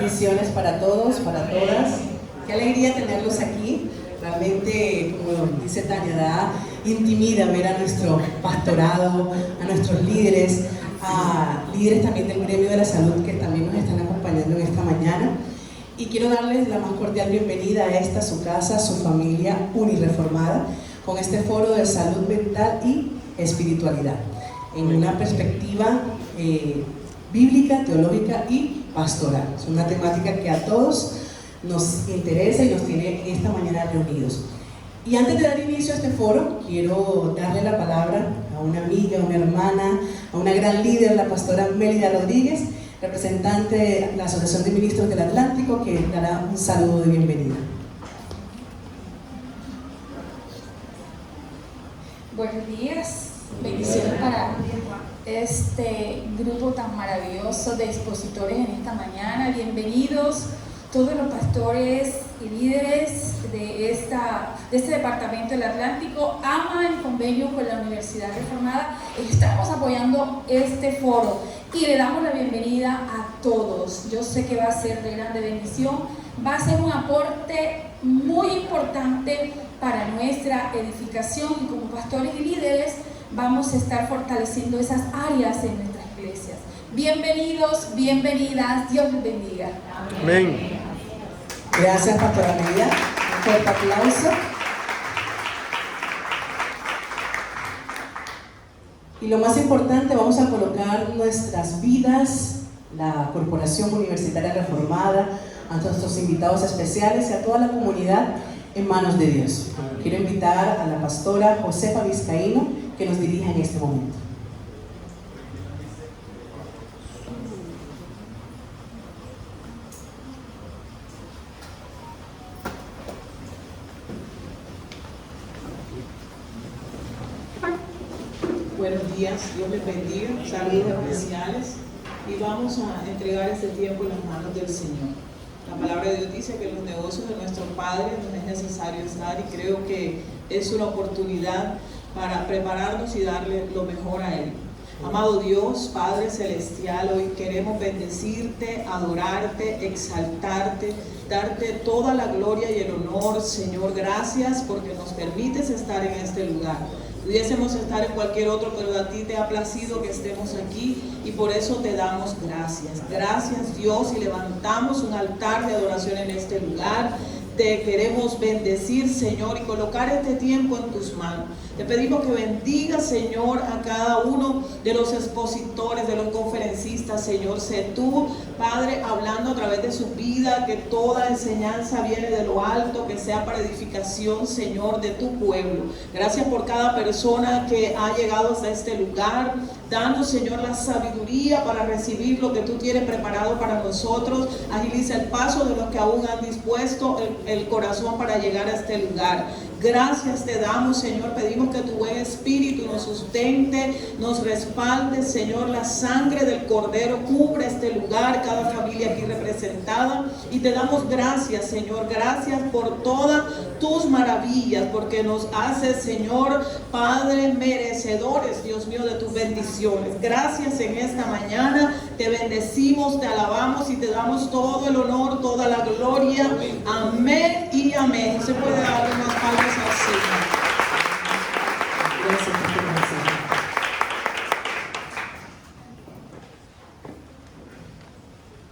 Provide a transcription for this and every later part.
Bendiciones para todos, para todas. Qué alegría tenerlos aquí. Realmente, como dice Tania, da intimida ver a nuestro pastorado, a nuestros líderes, a líderes también del gremio de la salud que también nos están acompañando en esta mañana. Y quiero darles la más cordial bienvenida a esta, su casa, su familia Unireformada, con este foro de salud mental y espiritualidad, en una perspectiva bíblica, teológica y pastoral. Es una temática que a todos nos interesa y nos tiene esta mañana reunidos. Y antes de dar inicio a este foro, quiero darle la palabra a una amiga, a una hermana, a una gran líder, la pastora Mélida Rodríguez, representante de la Asociación de Ministros del Atlántico, que dará un saludo de bienvenida. Buenos días, bendiciones para este grupo tan maravilloso de expositores en esta mañana. Bienvenidos todos los pastores y líderes de este departamento del Atlántico. AMA, en convenio con la Universidad Reformada, estamos apoyando este foro y le damos la bienvenida a todos. Yo sé que va a ser de grande bendición, va a ser un aporte muy importante para nuestra edificación, y como pastores y líderes vamos a estar fortaleciendo esas áreas en nuestras iglesias. Bienvenidos, bienvenidas, Dios les bendiga. Amén. Gracias, pastora Mélida. Un fuerte aplauso. Y lo más importante, vamos a colocar nuestras vidas, la Corporación Universitaria Reformada, a nuestros invitados especiales y a toda la comunidad en manos de Dios. Quiero invitar a la pastora Josefa Vizcaíno que nos dirija en este momento. Buenos días, Dios les bendiga, saludos especiales, y vamos a entregar este tiempo en las manos del Señor. La palabra de Dios dice que en los negocios de nuestro Padre no es necesario estar, y creo que es una oportunidad para prepararnos y darle lo mejor a Él. Amado Dios, Padre Celestial, hoy queremos bendecirte, adorarte, exaltarte, darte toda la gloria y el honor. Señor, gracias porque nos permites estar en este lugar. Pudiésemos estar en cualquier otro, pero a ti te ha placido que estemos aquí, y por eso te damos gracias. Gracias, Dios, y levantamos un altar de adoración en este lugar. Te queremos bendecir, Señor, y colocar este tiempo en tus manos. Te pedimos que bendiga, Señor, a cada uno de los expositores, de los conferencistas. Señor, sé tú, Padre, hablando a través de su vida, que toda enseñanza viene de lo alto, que sea para edificación, Señor, de tu pueblo. Gracias por cada persona que ha llegado hasta este lugar. Danos, Señor, la sabiduría para recibir lo que tú tienes preparado para nosotros. Agiliza el paso de los que aún han dispuesto el corazón para llegar a este lugar. Gracias te damos, Señor. Pedimos que tu buen espíritu nos sustente, nos respalde, Señor. La sangre del Cordero cubre este lugar, cada familia aquí representada. Y te damos gracias, Señor. Gracias por todas tus maravillas, porque nos haces, Señor, Padre, merecedores, Dios mío, de tus bendiciones. Gracias en esta mañana. Te bendecimos, te alabamos y te damos todo el honor, toda la gloria. Amén y amén. Se puede dar unas palmas al Señor. Gracias, pastora.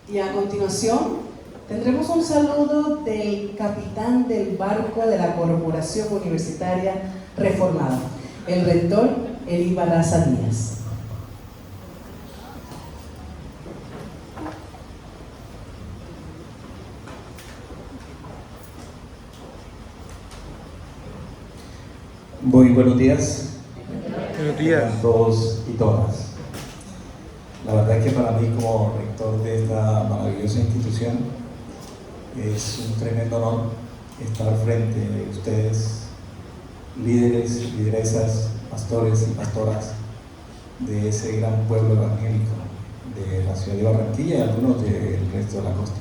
Y a continuación tendremos un saludo del capitán del barco de la Corporación Universitaria Reformada, el rector Eli Barraza Díaz. Muy buenos días. Buenos días a todos y todas. La verdad es que para mí, como rector de esta maravillosa institución, es un tremendo honor estar frente de ustedes, líderes, lideresas, pastores y pastoras de ese gran pueblo evangélico de la ciudad de Barranquilla y algunos del resto de la costa.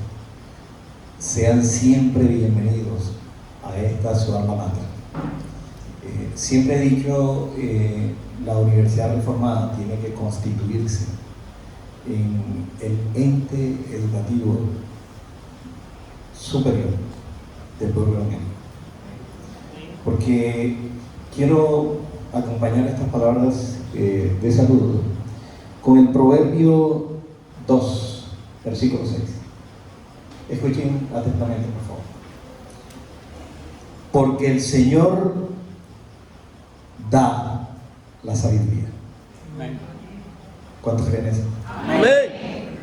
Sean siempre bienvenidos a esta su alma mater. Siempre he dicho, la Universidad Reformada tiene que constituirse en el ente educativo superior del pueblo evangélico. Porque quiero acompañar estas palabras de saludo con el Proverbio 2, versículo 6. Escuchen atentamente, por favor. Porque el Señor da la sabiduría. ¿Cuántos creen eso? Amén.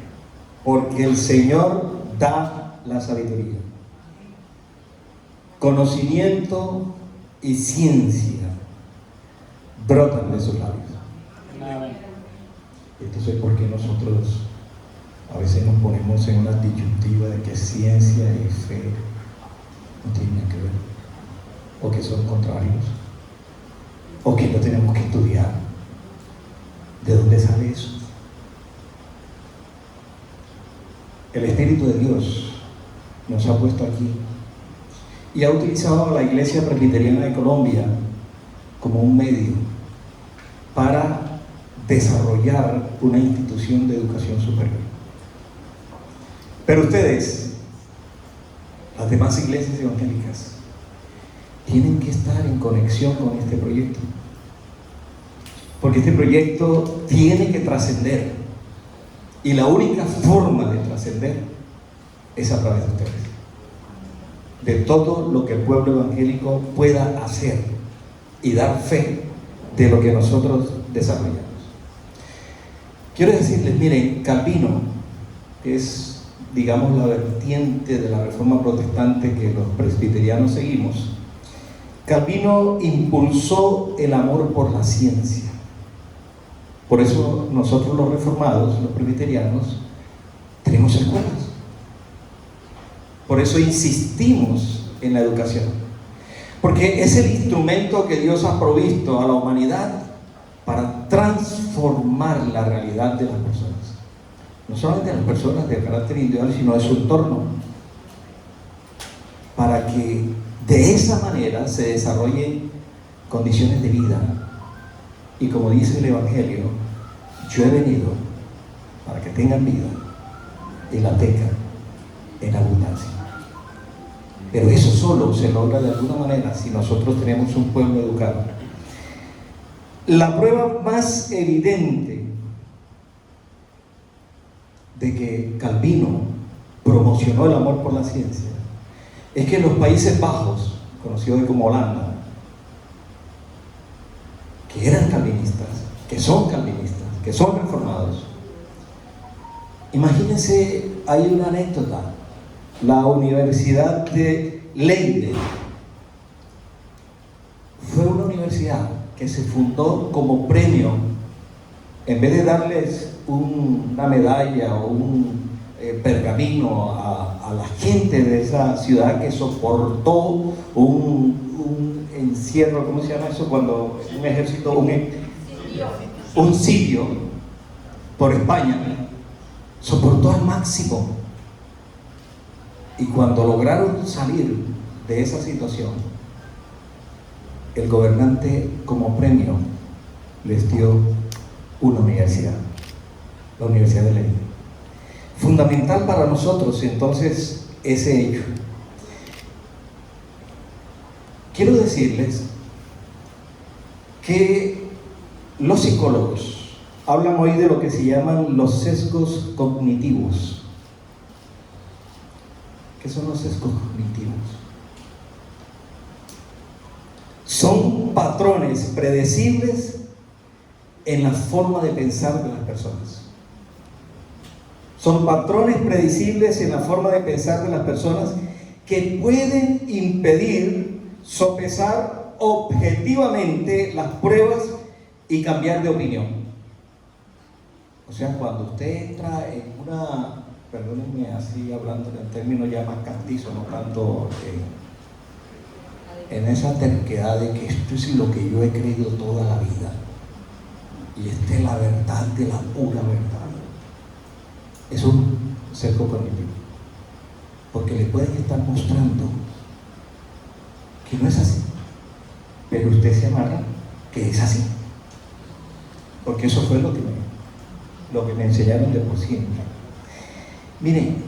Porque el Señor da la sabiduría. Conocimiento y ciencia brotan de sus labios. Amén. Entonces, ¿por qué nosotros a veces nos ponemos en una disyuntiva de que ciencia y fe no tienen nada que ver? ¿O que son contrarios? ¿O que no tenemos que estudiar? ¿De dónde sale eso? El Espíritu de Dios nos ha puesto aquí y ha utilizado a la Iglesia Presbiteriana de Colombia como un medio para desarrollar una institución de educación superior. Pero ustedes, las demás iglesias evangélicas, tienen que estar en conexión con este proyecto, porque este proyecto tiene que trascender, y la única forma de trascender es a través de ustedes, de todo lo que el pueblo evangélico pueda hacer y dar fe de lo que nosotros desarrollamos. Quiero decirles, miren, Calvino, que es, digamos, la vertiente de la Reforma Protestante que los presbiterianos seguimos, Calvino impulsó el amor por la ciencia. Por eso nosotros los reformados, los presbiterianos, tenemos escuelas. Por eso insistimos en la educación. Porque es el instrumento que Dios ha provisto a la humanidad para transformar la realidad de las personas. No solamente de las personas de carácter individual, sino de su entorno. Para que de esa manera se desarrollen condiciones de vida. Y como dice el Evangelio, yo he venido para que tengan vida y la tengan en abundancia. Pero eso solo se logra de alguna manera si nosotros tenemos un pueblo educado. La prueba más evidente de que Calvino promocionó el amor por la ciencia es que en los Países Bajos, conocidos como Holanda, que eran calvinistas, que son reformados, imagínense, hay una anécdota. La Universidad de Leiden fue una universidad que se fundó como premio, en vez de darles una medalla o un pergamino a la gente de esa ciudad que soportó un encierro, ¿cómo se llama eso? Cuando un ejército, un sitio por España, soportó al máximo. Y cuando lograron salir de esa situación, el gobernante como premio les dio una universidad, la Universidad de Leiden. Fundamental para nosotros entonces ese hecho. Quiero decirles que los psicólogos hablan hoy de lo que se llaman los sesgos cognitivos. ¿Qué son los sesgos cognitivos? Son patrones predecibles en la forma de pensar de las personas. Son patrones predecibles en la forma de pensar de las personas que pueden impedir sopesar objetivamente las pruebas y cambiar de opinión. O sea, cuando usted entra en una, perdónenme así hablando en términos ya más castizo, no tanto en esa terquedad de que esto es lo que yo he creído toda la vida y esta es la verdad de la pura verdad. Es un sesgo cognitivo, porque le pueden estar mostrando que no es así, pero usted se amarra que es así, porque eso fue lo que me enseñaron de por siempre. Miren,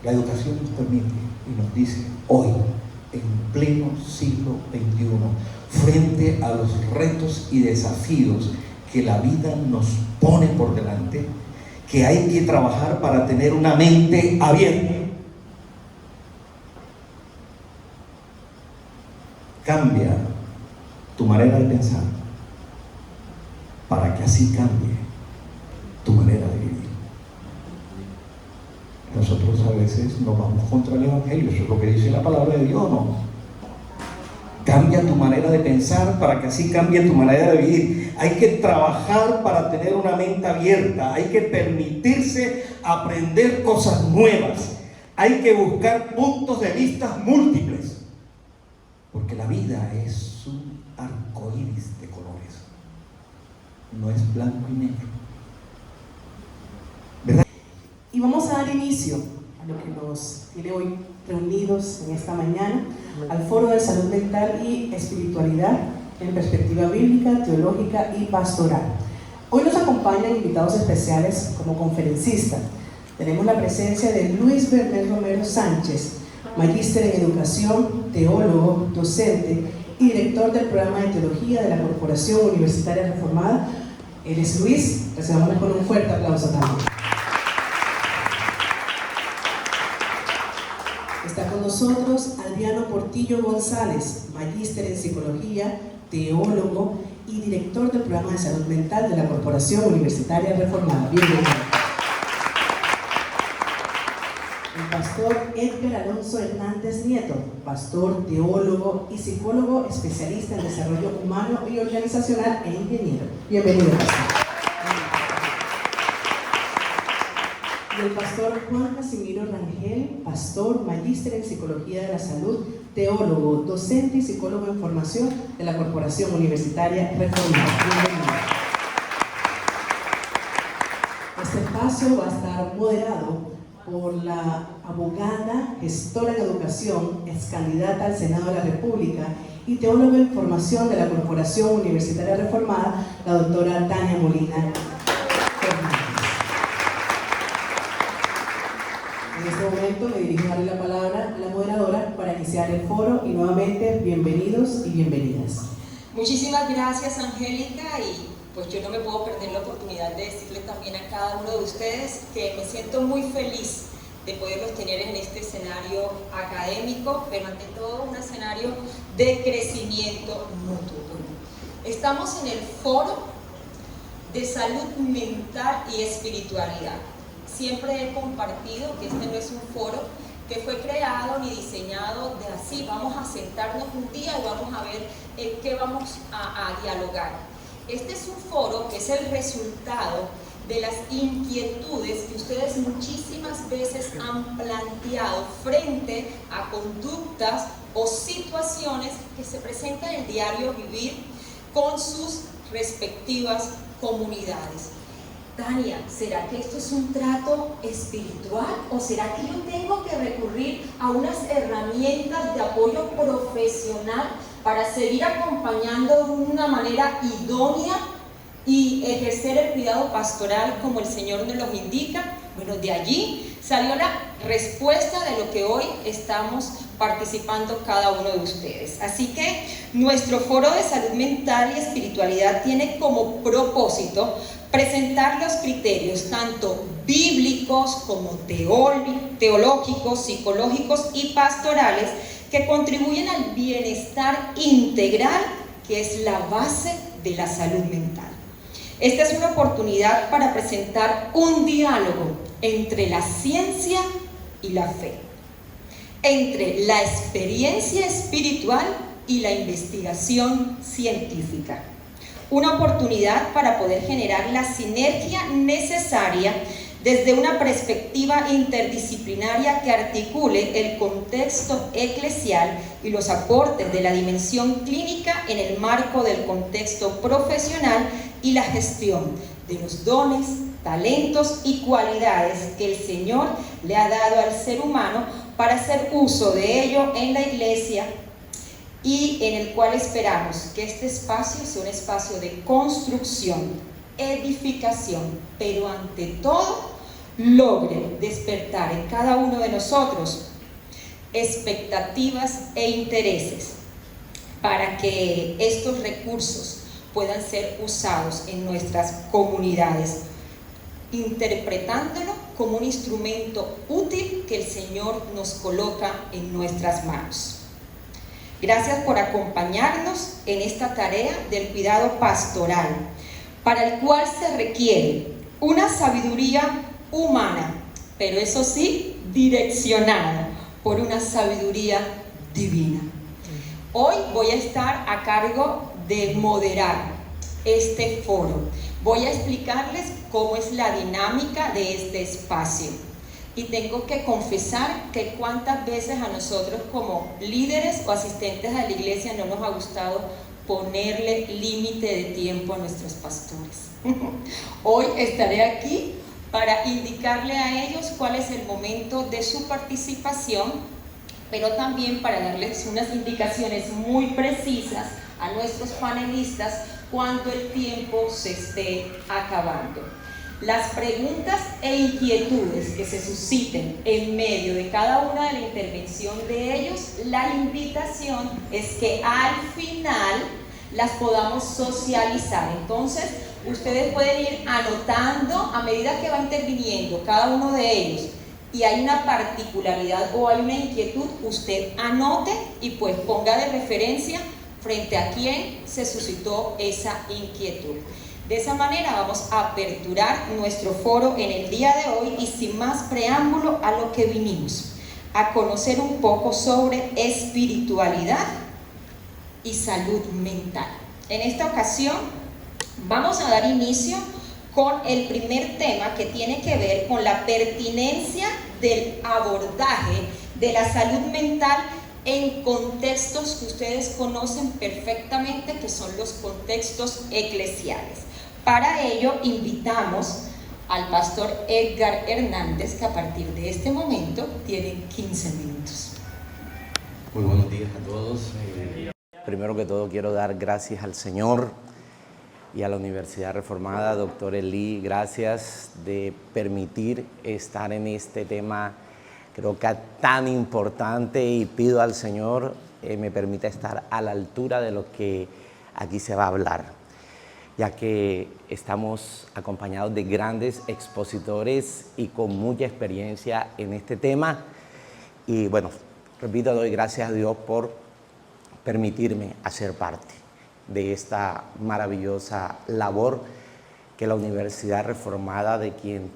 La educación nos permite y nos dice hoy, en pleno siglo XXI, frente a los retos y desafíos que la vida nos pone por delante, que hay que trabajar para tener una mente abierta. Cambia tu manera de pensar para que así cambie tu manera de vivir. Nosotros a veces nos vamos contra el Evangelio, eso es lo que dice la palabra de Dios, ¿no? Cambia tu manera de pensar para que así cambie tu manera de vivir. Hay que trabajar para tener una mente abierta, hay que permitirse aprender cosas nuevas, hay que buscar puntos de vista múltiples, porque la vida es un arco iris de colores, no es blanco y negro, ¿verdad? Y vamos a dar inicio a lo que nos tiene hoy reunidos en esta mañana, al Foro de Salud Mental y Espiritualidad en perspectiva bíblica, teológica y pastoral. Hoy nos acompañan invitados especiales como conferencistas. Tenemos la presencia de Luis Bernés Romero Sánchez, magíster en educación, teólogo, docente y director del programa de teología de la Corporación Universitaria Reformada. Él es Luis, recibamos con un fuerte aplauso también. Está con nosotros Adriano Portillo González, magíster en psicología, teólogo y director del programa de salud mental de la Corporación Universitaria Reformada. Bienvenido. El pastor Edgar Alonso Hernández Nieto, pastor, teólogo y psicólogo especialista en desarrollo humano y organizacional e ingeniero. Bienvenido, pastor. Y el pastor Juan Casimiro Rangel, pastor, magíster en psicología de la salud, teólogo, docente y psicólogo en formación de la Corporación Universitaria Reformada. Bienvenido. Este espacio va a estar moderado por la abogada, gestora en educación, ex candidata al Senado de la República y teóloga en formación de la Corporación Universitaria Reformada, la doctora Tania Molina Fernández. En este momento me dirijo a darle la palabra a la moderadora para iniciar el foro y nuevamente bienvenidos y bienvenidas. Muchísimas gracias, Angélica, y pues yo no me puedo perder la oportunidad de decirle también a cada uno de ustedes que me siento muy feliz de poderlos tener en este escenario académico, pero ante todo un escenario de crecimiento mutuo. Estamos en el Foro de Salud Mental y Espiritualidad. Siempre he compartido que este no es un foro que fue creado ni diseñado de así, vamos a sentarnos un día y vamos a ver qué vamos a dialogar. Este es un foro que es el resultado de las inquietudes que ustedes muchísimas veces han planteado frente a conductas o situaciones que se presentan en el diario vivir con sus respectivas comunidades. Tania, ¿será que esto es un trato espiritual o será que yo tengo que recurrir a unas herramientas de apoyo profesional para seguir acompañando de una manera idónea y ejercer el cuidado pastoral como el Señor nos los indica? Bueno, de allí salió la respuesta de lo que hoy estamos participando cada uno de ustedes. Así que nuestro Foro de Salud Mental y Espiritualidad tiene como propósito presentar los criterios tanto bíblicos como teológicos, psicológicos y pastorales que contribuyen al bienestar integral, que es la base de la salud mental. Esta es una oportunidad para presentar un diálogo entre la ciencia y la fe, entre la experiencia espiritual y la investigación científica. Una oportunidad para poder generar la sinergia necesaria desde una perspectiva interdisciplinaria que articule el contexto eclesial y los aportes de la dimensión clínica en el marco del contexto profesional y la gestión de los dones, talentos y cualidades que el Señor le ha dado al ser humano para hacer uso de ello en la iglesia, y en el cual esperamos que este espacio sea un espacio de construcción, edificación, pero ante todo logre despertar en cada uno de nosotros expectativas e intereses para que estos recursos puedan ser usados en nuestras comunidades, interpretándolo como un instrumento útil que el Señor nos coloca en nuestras manos. Gracias por acompañarnos en esta tarea del cuidado pastoral, para el cual se requiere una sabiduría humana, pero eso sí, direccionada por una sabiduría divina. Hoy voy a estar a cargo de moderar este foro. Voy a explicarles cómo es la dinámica de este espacio. Y tengo que confesar que cuántas veces a nosotros como líderes o asistentes a la iglesia no nos ha gustado ponerle límite de tiempo a nuestros pastores. Hoy estaré aquí para indicarle a ellos cuál es el momento de su participación, pero también para darles unas indicaciones muy precisas a nuestros panelistas cuando el tiempo se esté acabando. Las preguntas e inquietudes que se susciten en medio de cada una de la intervención de ellos, la invitación es que al final las podamos socializar. Entonces, ustedes pueden ir anotando a medida que va interviniendo cada uno de ellos y hay una particularidad o hay una inquietud, usted anote y pues ponga de referencia frente a quién se suscitó esa inquietud. De esa manera vamos a aperturar nuestro foro en el día de hoy y sin más preámbulo a lo que vinimos, a conocer un poco sobre espiritualidad y salud mental. En esta ocasión vamos a dar inicio con el primer tema que tiene que ver con la pertinencia del abordaje de la salud mental en contextos que ustedes conocen perfectamente, que son los contextos eclesiales. Para ello invitamos al pastor Edgar Hernández, que a partir de este momento tiene 15 minutos. Muy buenos días a todos. Primero que todo quiero dar gracias al Señor y a la Universidad Reformada, doctor Eli, gracias de permitir estar en este tema, creo que tan importante, y pido al Señor me permita estar a la altura de lo que aquí se va a hablar, ya que estamos acompañados de grandes expositores y con mucha experiencia en este tema. Y bueno, repito, doy gracias a Dios por permitirme hacer parte de esta maravillosa labor que la Universidad Reformada, de quien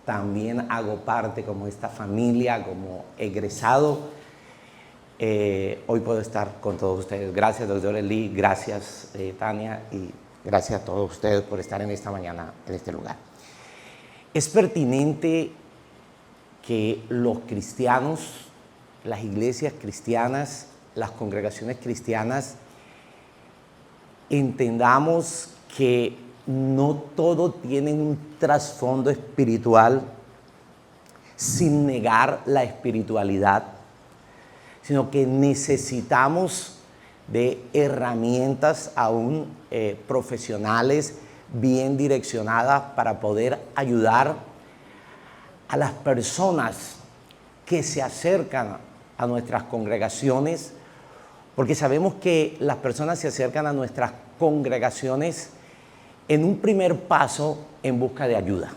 también hago parte como esta familia, como egresado, hoy puedo estar con todos ustedes. Gracias, doctor Eli, gracias, Tania, y gracias a todos ustedes por estar en esta mañana en este lugar. Es pertinente que los cristianos, las iglesias cristianas, las congregaciones cristianas, entendamos que no todo tiene un trasfondo espiritual, sin negar la espiritualidad, sino que necesitamos de herramientas aún profesionales bien direccionadas para poder ayudar a las personas que se acercan a nuestras congregaciones, porque sabemos que las personas se acercan a nuestras congregaciones en un primer paso en busca de ayuda,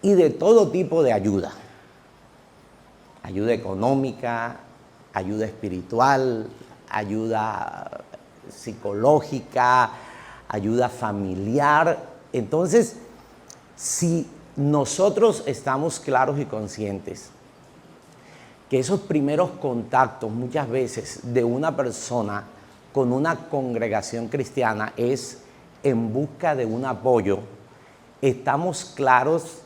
y de todo tipo de ayuda: ayuda económica, ayuda espiritual, ayuda psicológica, ayuda familiar. Entonces, si nosotros estamos claros y conscientes que esos primeros contactos muchas veces de una persona con una congregación cristiana es en busca de un apoyo, estamos claros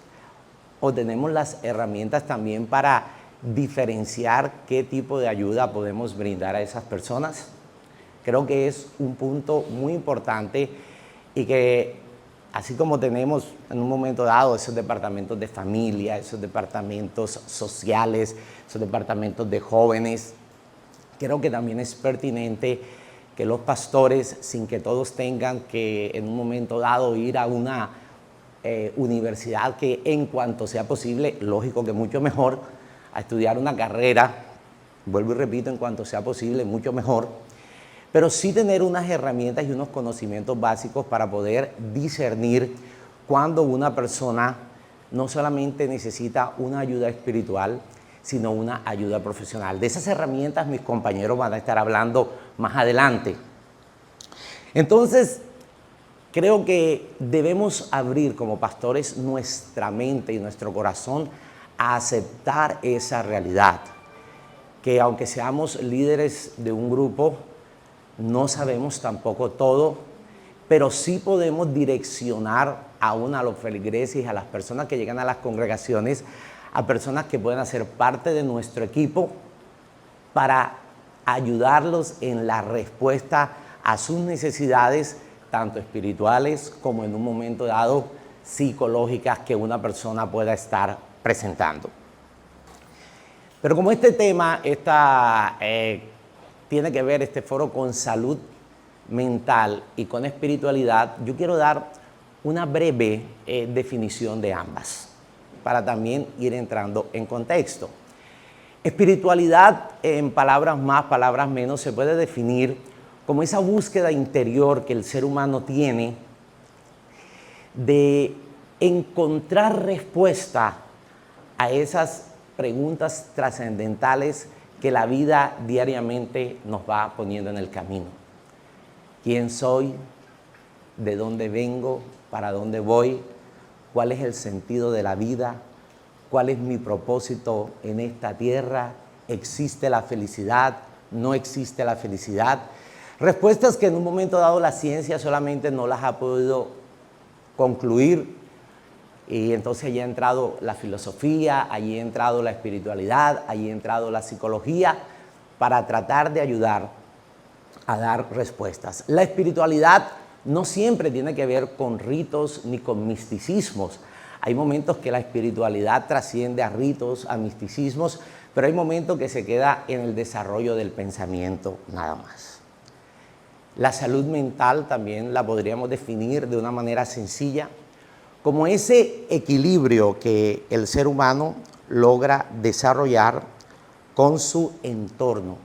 o tenemos las herramientas también para diferenciar qué tipo de ayuda podemos brindar a esas personas. Creo que es un punto muy importante, y que así como tenemos en un momento dado esos departamentos de familia, esos departamentos sociales, esos departamentos de jóvenes, creo que también es pertinente que los pastores, sin que todos tengan que en un momento dado ir a una universidad, que en cuanto sea posible, lógico que mucho mejor, a estudiar una carrera, vuelvo y repito, en cuanto sea posible, mucho mejor, pero sí tener unas herramientas y unos conocimientos básicos para poder discernir cuando una persona no solamente necesita una ayuda espiritual, sino una ayuda profesional. De esas herramientas mis compañeros van a estar hablando más adelante. Entonces, creo que debemos abrir como pastores nuestra mente y nuestro corazón a aceptar esa realidad, que aunque seamos líderes de un grupo, no sabemos tampoco todo, pero sí podemos direccionar aún a los feligreses, a las personas que llegan a las congregaciones, a personas que pueden hacer parte de nuestro equipo para ayudarlos en la respuesta a sus necesidades, tanto espirituales como en un momento dado psicológicas que una persona pueda estar presentando. Pero como este tema tiene que ver este foro con salud mental y con espiritualidad, yo quiero dar una breve definición de ambas, para también ir entrando en contexto. Espiritualidad, en palabras más, palabras menos, se puede definir como esa búsqueda interior que el ser humano tiene de encontrar respuesta a esas preguntas trascendentales que la vida diariamente nos va poniendo en el camino. ¿Quién soy? ¿De dónde vengo? ¿Para dónde voy? ¿Cuál es el sentido de la vida? ¿Cuál es mi propósito en esta tierra? ¿Existe la felicidad? ¿No existe la felicidad? Respuestas que en un momento dado la ciencia solamente no las ha podido concluir, y entonces allí ha entrado la filosofía, allí ha entrado la espiritualidad, allí ha entrado la psicología para tratar de ayudar a dar respuestas. La espiritualidad no siempre tiene que ver con ritos ni con misticismos. Hay momentos que la espiritualidad trasciende a ritos, a misticismos, pero hay momentos que se queda en el desarrollo del pensamiento nada más. La salud mental también la podríamos definir de una manera sencilla como ese equilibrio que el ser humano logra desarrollar con su entorno,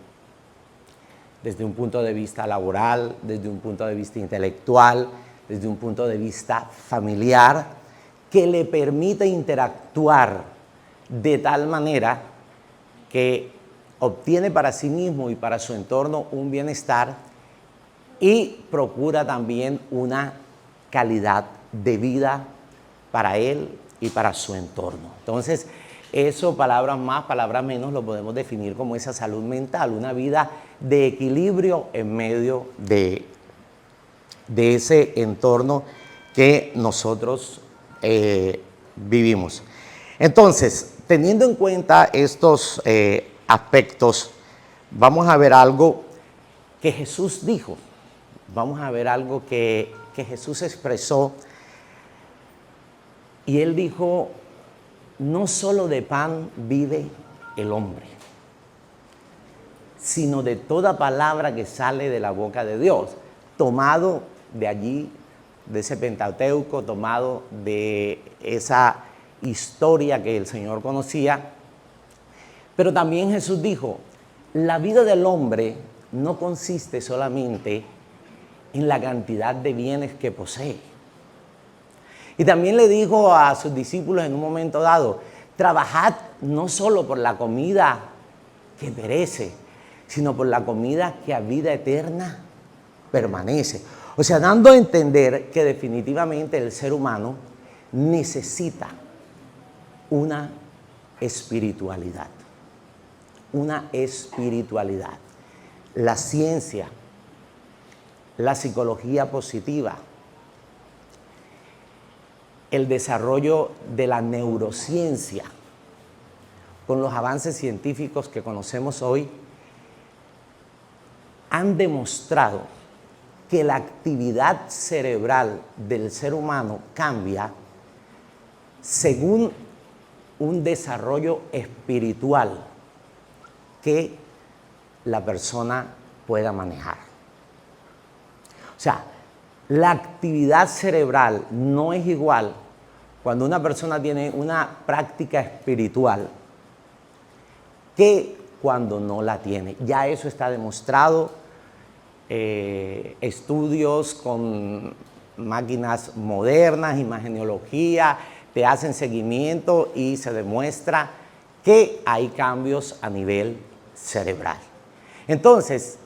desde un punto de vista laboral, desde un punto de vista intelectual, desde un punto de vista familiar, que le permite interactuar de tal manera que obtiene para sí mismo y para su entorno un bienestar y procura también una calidad de vida para él y para su entorno. Entonces, eso, palabras más, palabras menos, lo podemos definir como esa salud mental, una vida de equilibrio en medio de ese entorno que nosotros vivimos. Entonces, teniendo en cuenta estos aspectos, vamos a ver algo que Jesús dijo, vamos a ver algo que Jesús expresó, y él dijo: no solo de pan vive el hombre, sino de toda palabra que sale de la boca de Dios, tomado de allí, de ese Pentateuco, tomado de esa historia que el Señor conocía. Pero también Jesús dijo: la vida del hombre no consiste solamente en la cantidad de bienes que posee. Y también le dijo a sus discípulos en un momento dado: trabajad no solo por la comida que perece, sino por la comida que a vida eterna permanece. O sea, dando a entender que definitivamente el ser humano necesita una espiritualidad. Una espiritualidad. La ciencia, la psicología positiva, el desarrollo de la neurociencia, con los avances científicos que conocemos hoy, han demostrado que la actividad cerebral del ser humano cambia según un desarrollo espiritual que la persona pueda manejar. O sea, la actividad cerebral no es igual cuando una persona tiene una práctica espiritual que cuando no la tiene. Ya eso está demostrado. Estudios con máquinas modernas, imagenología, te hacen seguimiento y se demuestra que hay cambios a nivel cerebral. Entonces,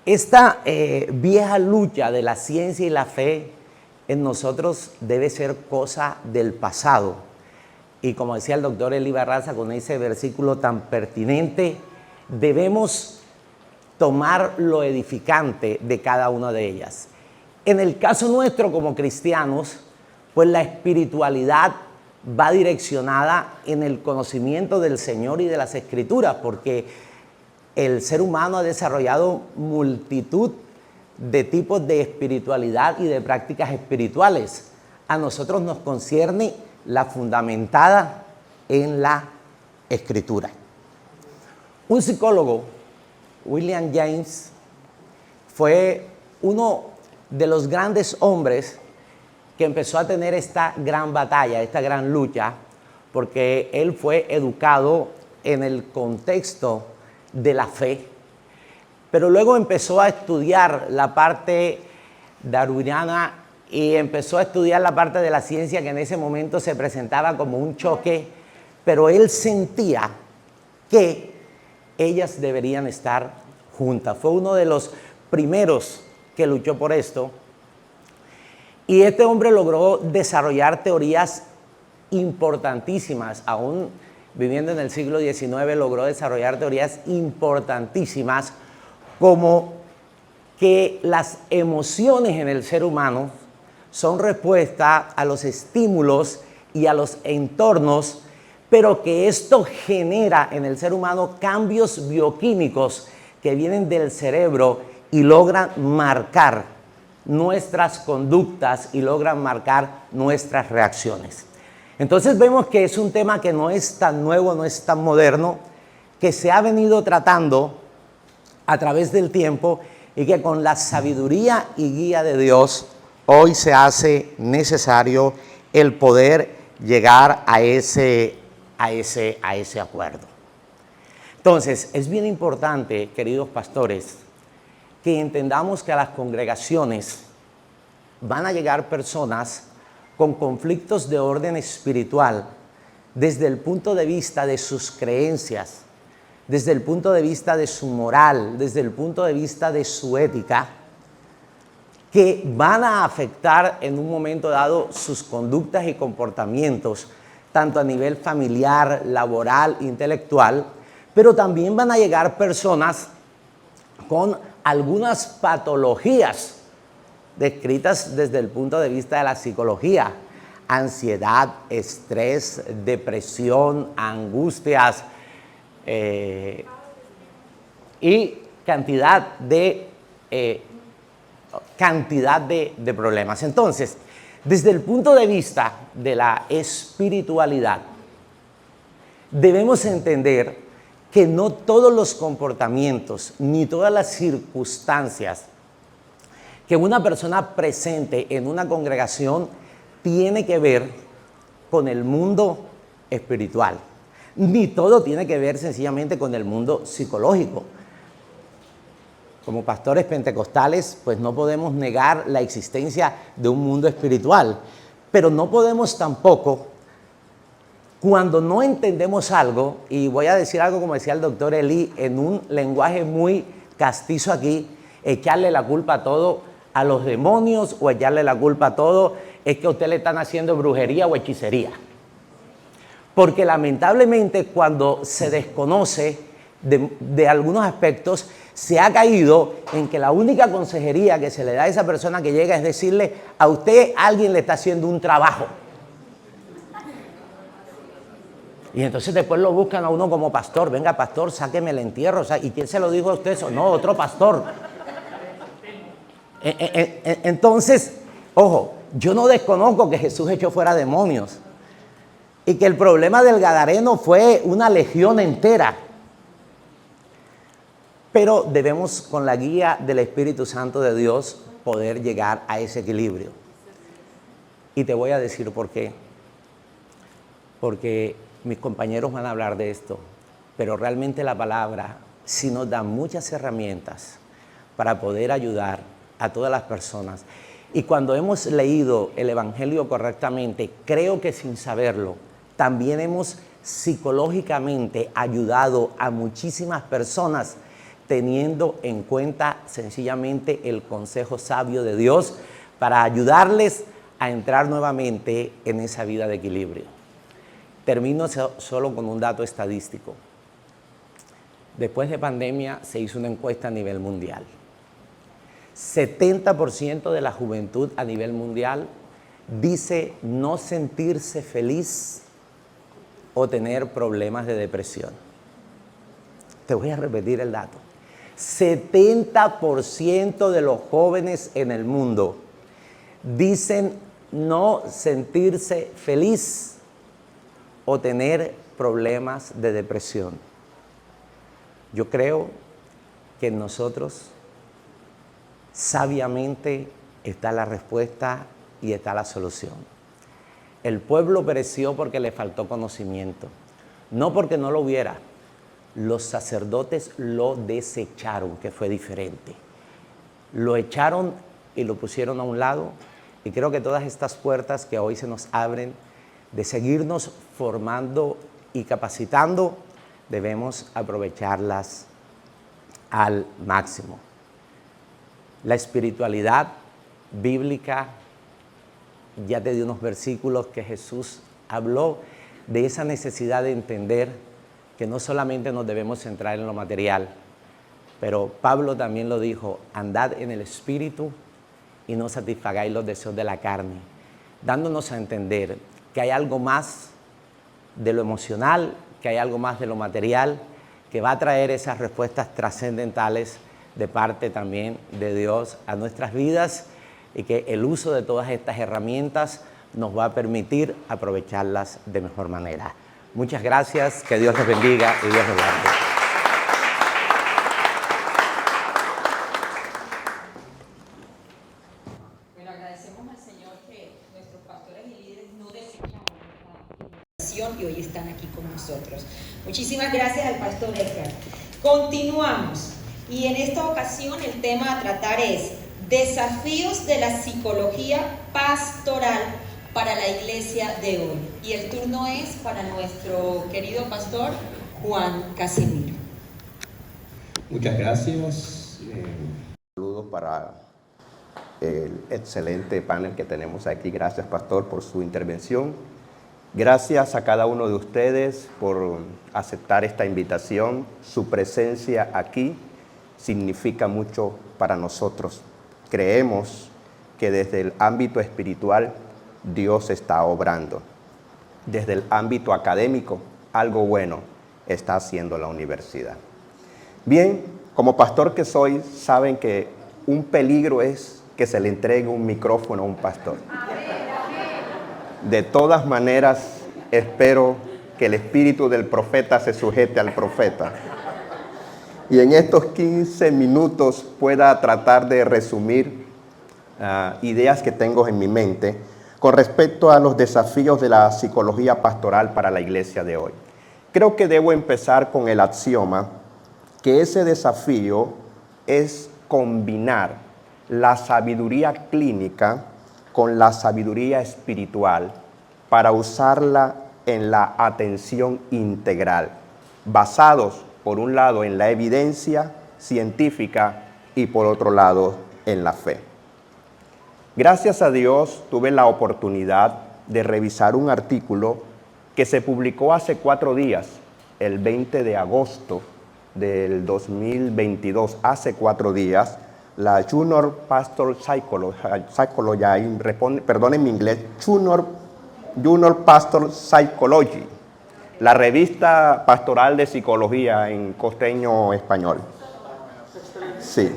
esta vieja lucha de la ciencia y la fe en nosotros debe ser cosa del pasado. Y como decía el doctor Eli Barraza con ese versículo tan pertinente, debemos tomar lo edificante de cada una de ellas. En el caso nuestro como cristianos, pues la espiritualidad va direccionada en el conocimiento del Señor y de las Escrituras, porque el ser humano ha desarrollado multitud de tipos de espiritualidad y de prácticas espirituales. A nosotros nos concierne la fundamentada en la Escritura. Un psicólogo, William James, fue uno de los grandes hombres que empezó a tener esta gran batalla, esta gran lucha, porque él fue educado en el contexto de la fe, pero luego empezó a estudiar la parte darwiniana y empezó a estudiar la parte de la ciencia que en ese momento se presentaba como un choque, pero él sentía que ellas deberían estar juntas. Fue uno de los primeros que luchó por esto. Y este hombre logró desarrollar teorías importantísimas, aún viviendo en el siglo XIX, logró desarrollar teorías importantísimas como que las emociones en el ser humano son respuesta a los estímulos y a los entornos, pero que esto genera en el ser humano cambios bioquímicos que vienen del cerebro y logran marcar nuestras conductas y logran marcar nuestras reacciones. Entonces vemos que es un tema que no es tan nuevo, no es tan moderno, que se ha venido tratando a través del tiempo y que con la sabiduría y guía de Dios hoy se hace necesario el poder llegar a ese acuerdo. Entonces, es bien importante, queridos pastores, que entendamos que a las congregaciones van a llegar personas con conflictos de orden espiritual desde el punto de vista de sus creencias, desde el punto de vista de su moral, desde el punto de vista de su ética, que van a afectar en un momento dado sus conductas y comportamientos, tanto a nivel familiar, laboral, intelectual, pero también van a llegar personas con algunas patologías descritas desde el punto de vista de la psicología: ansiedad, estrés, depresión, angustias y cantidad de problemas. Entonces, desde el punto de vista de la espiritualidad, debemos entender que no todos los comportamientos ni todas las circunstancias que una persona presente en una congregación tiene que ver con el mundo espiritual, ni todo tiene que ver sencillamente con el mundo psicológico. Como pastores pentecostales, pues no podemos negar la existencia de un mundo espiritual, pero no podemos tampoco, cuando no entendemos algo, y voy a decir algo como decía el doctor Eli, en un lenguaje muy castizo aquí, echarle la culpa a todo a los demonios o echarle la culpa a todo es que a usted le están haciendo brujería o hechicería. Porque lamentablemente cuando se desconoce de algunos aspectos, se ha caído en que la única consejería que se le da a esa persona que llega es decirle: a usted alguien le está haciendo un trabajo. Y entonces después lo buscan a uno como pastor: venga pastor, sáqueme el entierro. ¿Y quién se lo dijo a usted eso? No, otro pastor. Entonces, ojo, yo no desconozco que Jesús echó fuera demonios y que el problema del gadareno fue una legión entera. Pero debemos, con la guía del Espíritu Santo de Dios, poder llegar a ese equilibrio. Y te voy a decir por qué. porque mis compañeros van a hablar de esto, pero realmente la palabra sí nos da muchas herramientas para poder ayudar a todas las personas. Y cuando hemos leído el Evangelio correctamente, creo que sin saberlo, también hemos psicológicamente ayudado a muchísimas personas teniendo en cuenta sencillamente el consejo sabio de Dios para ayudarles a entrar nuevamente en esa vida de equilibrio. Termino solo con un dato estadístico. Después de pandemia se hizo una encuesta a nivel mundial. 70% de la juventud a nivel mundial dice no sentirse feliz o tener problemas de depresión. Te voy a repetir el dato. 70% de los jóvenes en el mundo dicen no sentirse feliz o tener problemas de depresión. Yo creo que en nosotros sabiamente está la respuesta y está la solución. El pueblo pereció porque le faltó conocimiento, no porque no lo hubiera. Los sacerdotes lo desecharon, que fue diferente. Lo echaron y lo pusieron a un lado, y creo que todas estas puertas que hoy se nos abren de seguirnos formando y capacitando, debemos aprovecharlas al máximo. La espiritualidad bíblica, ya te di unos versículos que Jesús habló de esa necesidad de entender que no solamente nos debemos centrar en lo material, pero Pablo también lo dijo: andad en el espíritu y no satisfagáis los deseos de la carne, dándonos a entender que hay algo más de lo emocional, que hay algo más de lo material, que va a traer esas respuestas trascendentales de parte también de Dios a nuestras vidas, y que el uso de todas estas herramientas nos va a permitir aprovecharlas de mejor manera. Muchas gracias, que Dios les bendiga y Dios les guarde. Bueno, agradecemos al Señor que nuestros pastores y líderes no desecharon esta invitación y hoy están aquí con nosotros. Muchísimas gracias al pastor Edgar. Continuamos, y en esta ocasión el tema a tratar es desafíos de la psicología pastoral para la iglesia de hoy. Y el turno es para nuestro querido pastor Juan Casimiro. Muchas gracias. Saludos para el excelente panel que tenemos aquí. Gracias, pastor, por su intervención. Gracias a cada uno de ustedes por aceptar esta invitación. Su presencia aquí significa mucho para nosotros. Creemos que desde el ámbito espiritual Dios está obrando. Desde el ámbito académico, algo bueno está haciendo la universidad. Bien, como pastor que soy, saben que un peligro es que se le entregue un micrófono a un pastor. De todas maneras, espero que el espíritu del profeta se sujete al profeta. Y en estos 15 minutos pueda tratar de resumir ideas que tengo en mi mente con respecto a los desafíos de la psicología pastoral para la iglesia de hoy. Creo que debo empezar con el axioma que ese desafío es combinar la sabiduría clínica con la sabiduría espiritual para usarla en la atención integral, basados por un lado en la evidencia científica y por otro lado en la fe. Gracias a Dios tuve la oportunidad de revisar un artículo que se publicó hace 4 días, el 20 de agosto del 2022, hace 4 días, la Junior Pastor Psychology, perdonen mi inglés, Junior Pastor Psychology, la revista pastoral de psicología en costeño español. Sí.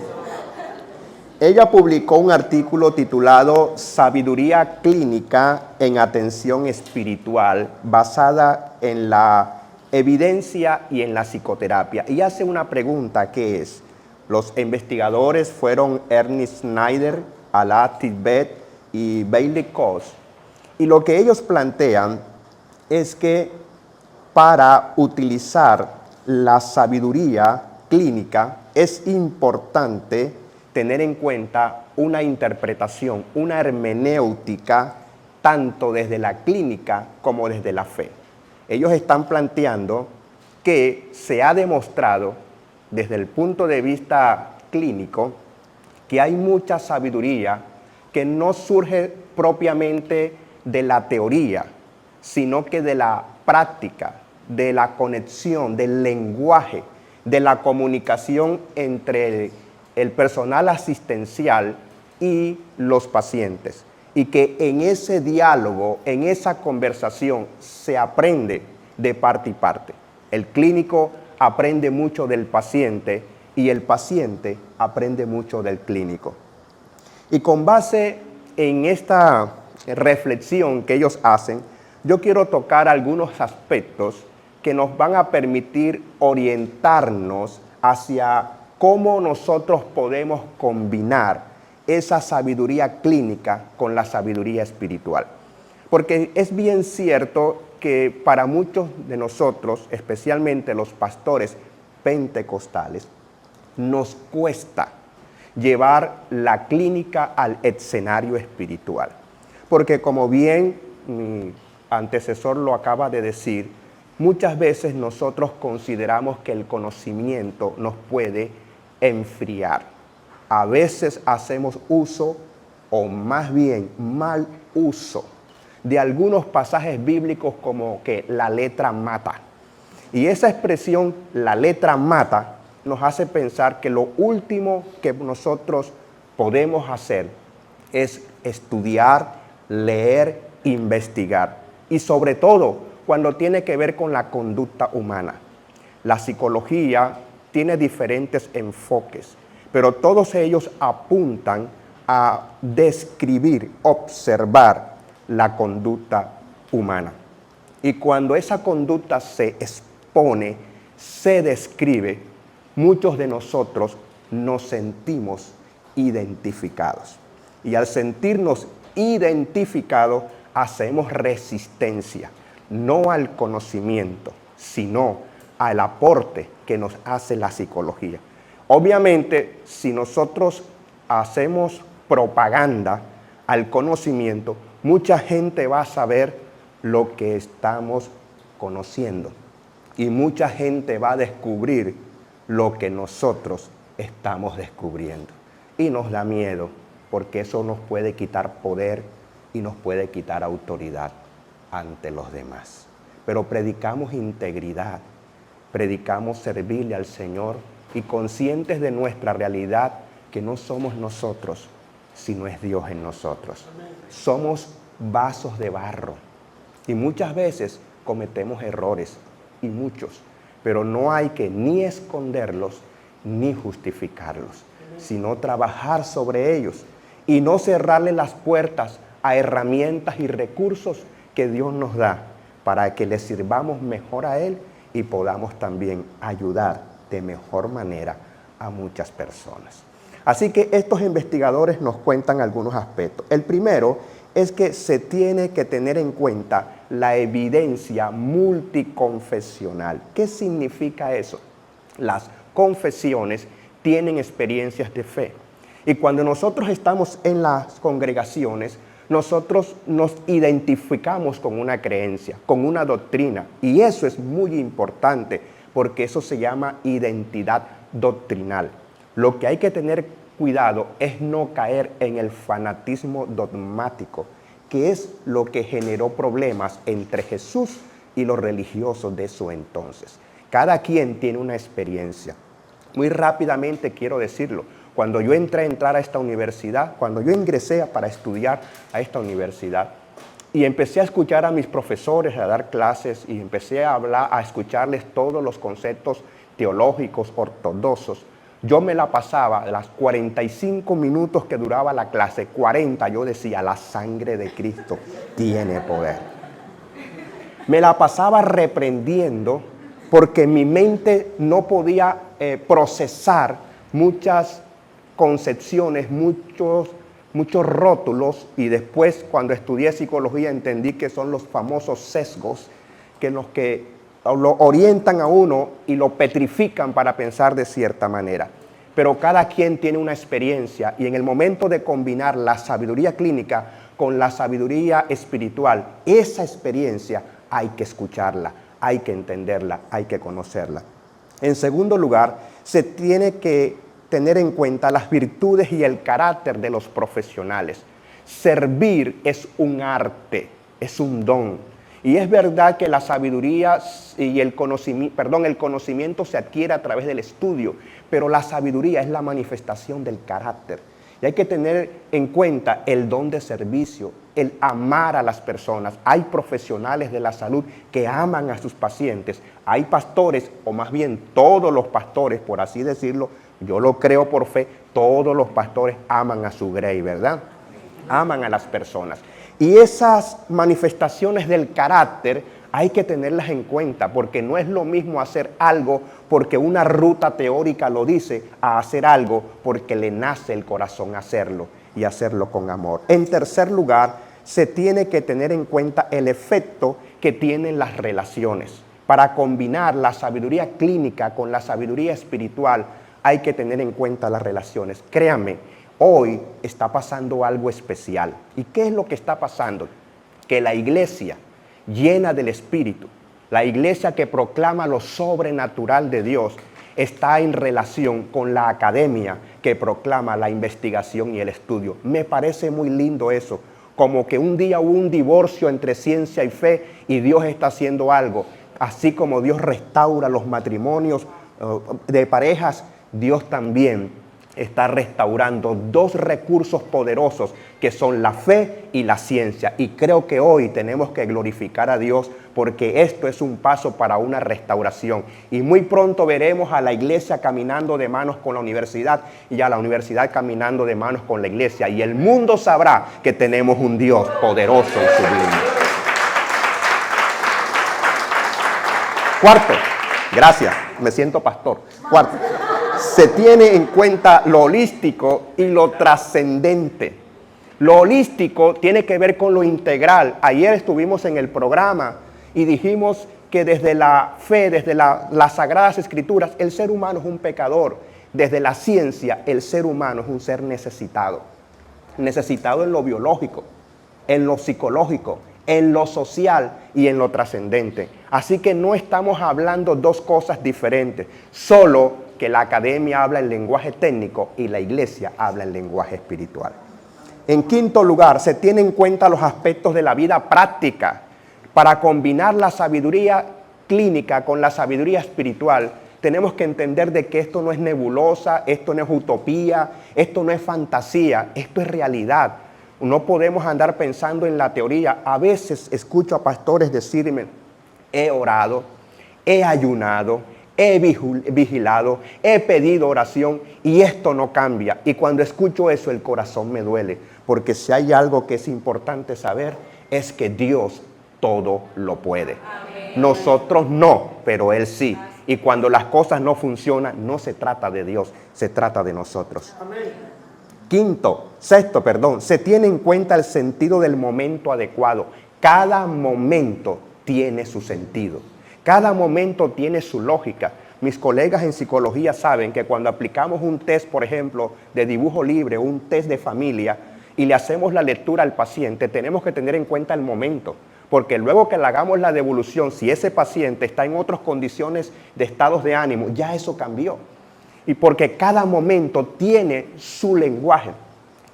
Ella publicó un artículo titulado Sabiduría clínica en atención espiritual basada en la evidencia y en la psicoterapia. Y hace una pregunta que es, los investigadores fueron Ernest Snyder, Alaa Tibet y Bailey Coase. Y lo que ellos plantean es que para utilizar la sabiduría clínica es importante tener en cuenta una interpretación, una hermenéutica, tanto desde la clínica como desde la fe. Ellos están planteando que se ha demostrado desde el punto de vista clínico que hay mucha sabiduría que no surge propiamente de la teoría, sino que de la práctica, de la conexión, del lenguaje, de la comunicación entre el personal asistencial y los pacientes. Y que en ese diálogo, en esa conversación, se aprende de parte y parte. El clínico aprende mucho del paciente y el paciente aprende mucho del clínico. Y con base en esta reflexión que ellos hacen, yo quiero tocar algunos aspectos que nos van a permitir orientarnos hacia cómo nosotros podemos combinar esa sabiduría clínica con la sabiduría espiritual. Porque es bien cierto que para muchos de nosotros, especialmente los pastores pentecostales, nos cuesta llevar la clínica al escenario espiritual. Porque como bien mi antecesor lo acaba de decir, muchas veces nosotros consideramos que el conocimiento nos puede enfriar. A veces hacemos uso, o más bien mal uso, de algunos pasajes bíblicos como que la letra mata. Y esa expresión, la letra mata, nos hace pensar que lo último que nosotros podemos hacer es estudiar, leer, investigar. Y sobre todo, cuando tiene que ver con la conducta humana. La psicología tiene diferentes enfoques, pero todos ellos apuntan a describir, observar la conducta humana. Y cuando esa conducta se expone, se describe, muchos de nosotros nos sentimos identificados. Y al sentirnos identificados, hacemos resistencia, no al conocimiento, sino al aporte que nos hace la psicología. Obviamente, si nosotros hacemos propaganda al conocimiento, mucha gente va a saber lo que estamos conociendo y mucha gente va a descubrir lo que nosotros estamos descubriendo. Y nos da miedo porque eso nos puede quitar poder y nos puede quitar autoridad ante los demás. Pero predicamos integridad, predicamos servirle al Señor y conscientes de nuestra realidad que no somos nosotros, sino es Dios en nosotros. Somos vasos de barro y muchas veces cometemos errores y muchos, pero no hay que ni esconderlos ni justificarlos, sino trabajar sobre ellos y no cerrarle las puertas a herramientas y recursos que Dios nos da para que le sirvamos mejor a Él y podamos también ayudar de mejor manera a muchas personas. Así que estos investigadores nos cuentan algunos aspectos. El primero es que se tiene que tener en cuenta la evidencia multiconfesional. ¿Qué significa eso? Las confesiones tienen experiencias de fe. Y cuando nosotros estamos en las congregaciones, nosotros nos identificamos con una creencia, con una doctrina. Y eso es muy importante porque eso se llama identidad doctrinal. Lo que hay que tener cuidado es no caer en el fanatismo dogmático, que es lo que generó problemas entre Jesús y los religiosos de su entonces. Cada quien tiene una experiencia. Muy rápidamente quiero decirlo. Cuando yo entrar a esta universidad, cuando yo ingresé para estudiar a esta universidad y empecé a escuchar a mis profesores, a dar clases y empecé a hablar, a escucharles todos los conceptos teológicos ortodoxos, yo me la pasaba las 45 minutos que duraba la clase, 40, yo decía, la sangre de Cristo tiene poder. Me la pasaba reprendiendo porque mi mente no podía procesar muchas concepciones, muchos muchos rótulos, y después cuando estudié psicología entendí que son los famosos sesgos que lo orientan a uno y lo petrifican para pensar de cierta manera. Pero cada quien tiene una experiencia, y en el momento de combinar la sabiduría clínica con la sabiduría espiritual, esa experiencia hay que escucharla, hay que entenderla, hay que conocerla. En segundo lugar, se tiene que tener en cuenta las virtudes y el carácter de los profesionales. Servir es un arte, es un don. Y es verdad que la sabiduría y el conocimiento se adquiere a través del estudio, pero la sabiduría es la manifestación del carácter. Y hay que tener en cuenta el don de servicio, el amar a las personas. Hay profesionales de la salud que aman a sus pacientes. Hay pastores, o más bien todos los pastores, por así decirlo, yo lo creo por fe, todos los pastores aman a su grey, ¿verdad? Aman a las personas. Y esas manifestaciones del carácter hay que tenerlas en cuenta, porque no es lo mismo hacer algo porque una ruta teórica lo dice, a hacer algo porque le nace el corazón hacerlo, y hacerlo con amor. En tercer lugar, se tiene que tener en cuenta el efecto que tienen las relaciones. Para combinar la sabiduría clínica con la sabiduría espiritual, hay que tener en cuenta las relaciones. Créanme, hoy está pasando algo especial. ¿Y qué es lo que está pasando? Que la iglesia llena del Espíritu, la iglesia que proclama lo sobrenatural de Dios, está en relación con la academia que proclama la investigación y el estudio. Me parece muy lindo eso, como que un día hubo un divorcio entre ciencia y fe y Dios está haciendo algo. Así como Dios restaura los matrimonios de parejas, Dios también está restaurando dos recursos poderosos que son la fe y la ciencia. Y creo que hoy tenemos que glorificar a Dios, porque esto es un paso para una restauración. Y muy pronto veremos a la iglesia caminando de manos con la universidad, y a la universidad caminando de manos con la iglesia. Y el mundo sabrá que tenemos un Dios poderoso y sublime. Cuarto, gracias, me siento pastor. Cuarto, se tiene en cuenta lo holístico y lo trascendente. Lo holístico tiene que ver con lo integral. Ayer estuvimos en el programa y dijimos que desde la fe, desde las Sagradas Escrituras, el ser humano es un pecador. Desde la ciencia, el ser humano es un ser necesitado. Necesitado en lo biológico, en lo psicológico, en lo social y en lo trascendente. Así que no estamos hablando dos cosas diferentes, solo que la academia habla en lenguaje técnico y la iglesia habla en lenguaje espiritual. En quinto lugar, se tienen en cuenta los aspectos de la vida práctica. Para combinar la sabiduría clínica con la sabiduría espiritual, tenemos que entender de que esto no es nebulosa, esto no es utopía, esto no es fantasía, esto es realidad. No podemos andar pensando en la teoría. A veces escucho a pastores decirme, he orado, he ayunado, he vigilado, he pedido oración y esto no cambia. Y cuando escucho eso, el corazón me duele, porque si hay algo que es importante saber, es que Dios todo lo puede. Amén. Nosotros no, pero Él sí. Y cuando las cosas no funcionan, no se trata de Dios, se trata de nosotros. Amén. Sexto, se tiene en cuenta el sentido del momento adecuado. Cada momento tiene su sentido. Cada momento tiene su lógica. Mis colegas en psicología saben que cuando aplicamos un test, por ejemplo, de dibujo libre, un test de familia, y le hacemos la lectura al paciente, tenemos que tener en cuenta el momento. Porque luego que le hagamos la devolución, si ese paciente está en otras condiciones de estados de ánimo, ya eso cambió. Y porque cada momento tiene su lenguaje,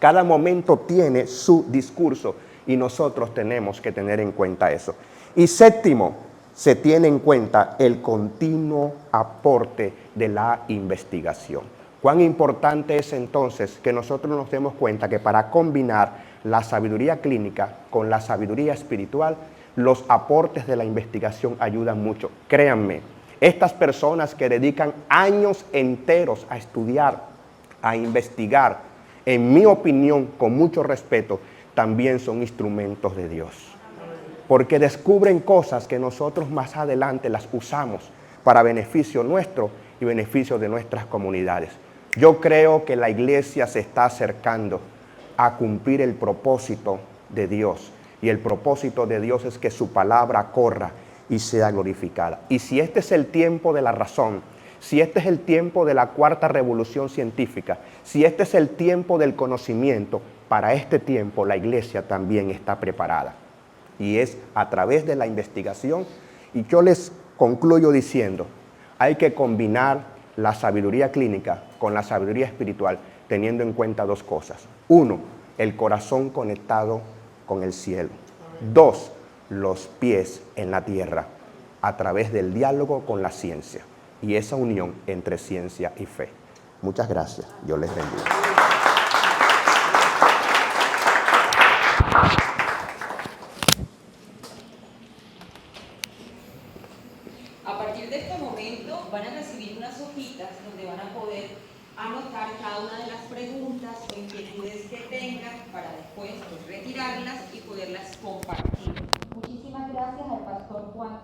cada momento tiene su discurso, y nosotros tenemos que tener en cuenta eso. Y séptimo, se tiene en cuenta el continuo aporte de la investigación. Cuán importante es entonces que nosotros nos demos cuenta que para combinar la sabiduría clínica con la sabiduría espiritual, los aportes de la investigación ayudan mucho. Créanme, estas personas que dedican años enteros a estudiar, a investigar, en mi opinión, con mucho respeto, también son instrumentos de Dios. Porque descubren cosas que nosotros más adelante las usamos para beneficio nuestro y beneficio de nuestras comunidades. Yo creo que la iglesia se está acercando a cumplir el propósito de Dios. Y el propósito de Dios es que su palabra corra y sea glorificada. Y si este es el tiempo de la razón, si este es el tiempo de la cuarta revolución científica, si este es el tiempo del conocimiento, para este tiempo la iglesia también está preparada. Y es a través de la investigación. Y yo les concluyo diciendo, hay que combinar la sabiduría clínica con la sabiduría espiritual, teniendo en cuenta dos cosas. Uno, el corazón conectado con el cielo. Dos, los pies en la tierra, a través del diálogo con la ciencia y esa unión entre ciencia y fe. Muchas gracias. Dios les bendiga. A partir de este momento van a recibir unas hojitas donde van a poder anotar cada una de las preguntas o inquietudes que tengan para después retirarlas y poderlas compartir. Muchísimas gracias al pastor Juan.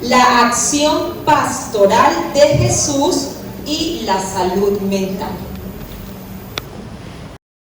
La acción pastoral de Jesús y la salud mental.